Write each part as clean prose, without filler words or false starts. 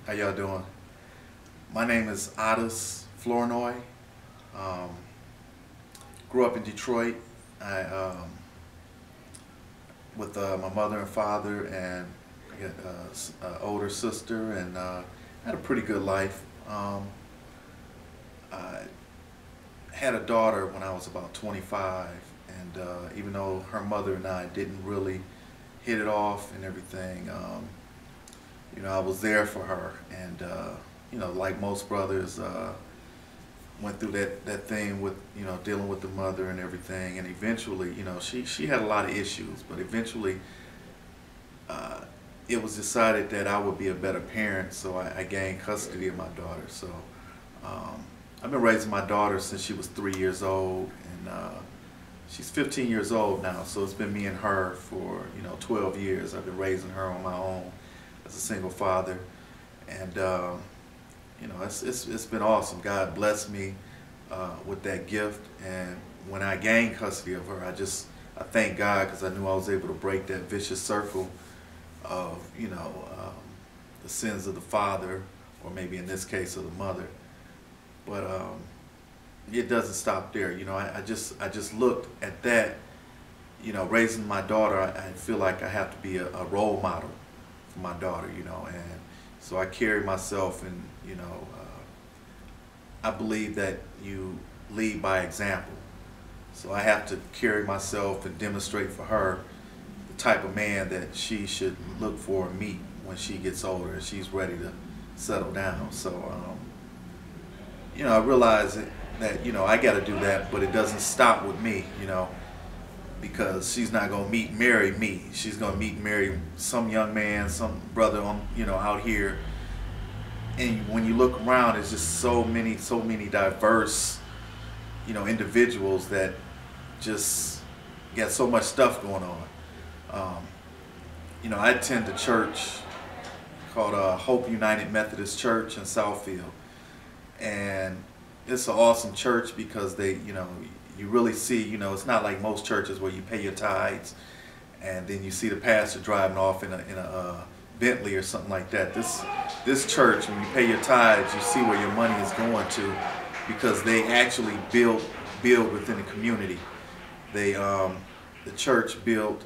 How y'all doing? My name is Ottist Flournoy. Um, Grew up in Detroit. I with my mother and father, and I got an older sister, and had a pretty good life. I had a daughter when I was about 25, and even though her mother and I didn't really hit it off and everything, I was there for her, and like most brothers, went through that thing with dealing with the mother and everything, and eventually, she had a lot of issues, but eventually, it was decided that I would be a better parent, so I gained custody of my daughter. So I've been raising my daughter since she was 3 years old, and she's 15 years old now. So it's been me and her for 12 years. I've been raising her on my own as a single father, and it's been awesome. God blessed me with that gift, and when I gained custody of her, I thank God, because I knew I was able to break that vicious circle of the sins of the father, or maybe in this case of the mother. But it doesn't stop there. I just looked at that. Raising my daughter, I feel like I have to be a role model for my daughter. And so I carry myself, and I believe that you lead by example. So I have to carry myself and demonstrate for her the type of man that she should look for and meet when she gets older and she's ready to settle down. So I realize that I got to do that, but it doesn't stop with me. Because she's not gonna marry me. She's gonna marry some young man, some brother on out here. And when you look around, there's just so many diverse individuals that just got so much stuff going on. I attend a church called Hope United Methodist Church in Southfield, and it's an awesome church because they you really see, it's not like most churches where you pay your tithes and then you see the pastor driving off in a Bentley or something like that. This church, when you pay your tithes, you see where your money is going to, because they actually build within the community. The church built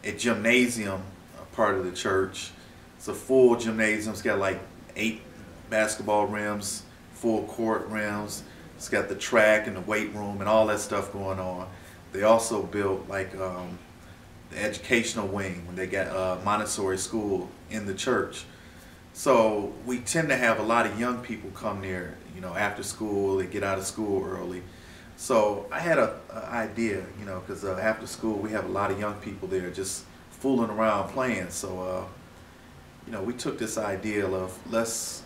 a gymnasium, a part of the church. It's a full gymnasium. It's got like 8 basketball rims, full court rims. It's got the track and the weight room and all that stuff going on. They also built like the educational wing, when they got a Montessori school in the church. So we tend to have a lot of young people come there, after school. They get out of school early. So I had an idea, because after school we have a lot of young people there just fooling around playing. So we took this idea of, let's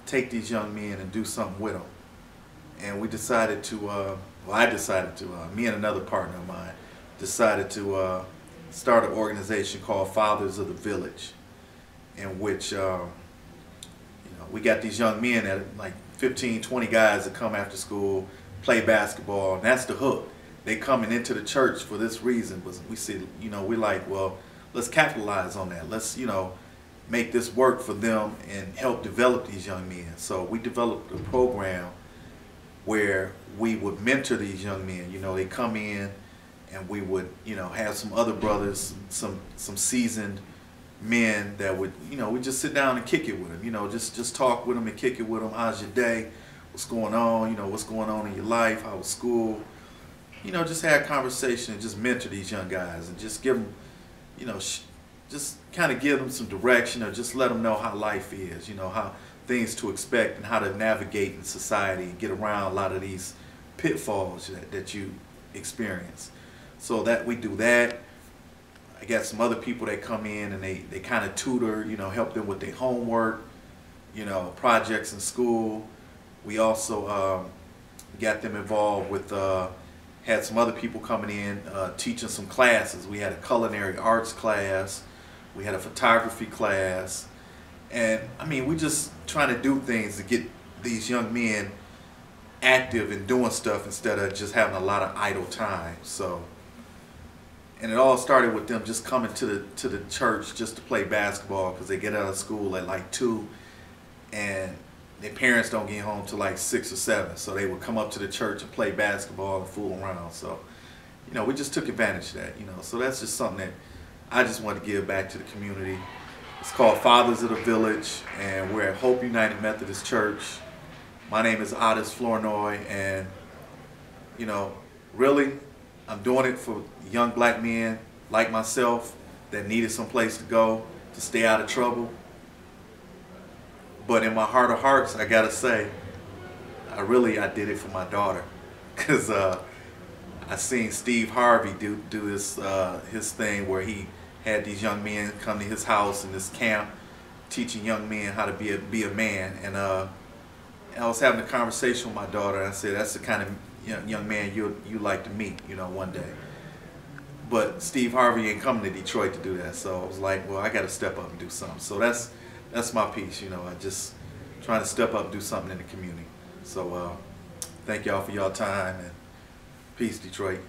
take these young men and do something with them. And we decided to, me and another partner of mine decided to start an organization called Fathers of the Village, in which we got these young men, that like 15, 20 guys that come after school, play basketball, and that's the hook. They coming into the church for this reason, but we see, we're like, well, let's capitalize on that. Let's, make this work for them and help develop these young men. So we developed a program where we would mentor these young men. They come in, and we would, have some other brothers, some seasoned men that would, we just sit down and kick it with them. Just talk with them and kick it with them. How's your day? What's going on? What's going on in your life? How was school? Just have a conversation and just mentor these young guys, and just give them, just kind of give them some direction, or just let them know how life is, how things to expect and how to navigate in society and get around a lot of these pitfalls that you experience. So that we do that. I got some other people that come in, and they kind of tutor, help them with their homework, projects in school. We also got them involved with, had some other people coming in teaching some classes. We had a culinary arts class. We had a photography class. And I mean, we just trying to do things to get these young men active and doing stuff instead of just having a lot of idle time. So, and it all started with them just coming to the church just to play basketball, because they get out of school at like 2, and their parents don't get home till like 6 or 7, so they would come up to the church and play basketball and fool around. So, you know, we just took advantage of that, you know. So that's just something that I just want to give back to the community. It's called Fathers of the Village, and we're at Hope United Methodist Church. My name is Ottist Flournoy, and, you know, really, I'm doing it for young black men like myself that needed some place to go to stay out of trouble. But in my heart of hearts, I gotta say, I did it for my daughter, because I seen Steve Harvey do this his thing where he had these young men come to his house in this camp, teaching young men how to be a man. And I was having a conversation with my daughter, and I said, that's the kind of young man you like to meet, you know, one day. But Steve Harvey ain't coming to Detroit to do that, so I was like, well, I got to step up and do something. So that's my piece, you know. I just trying to step up and do something in the community. So thank y'all for y'all time, and peace, Detroit.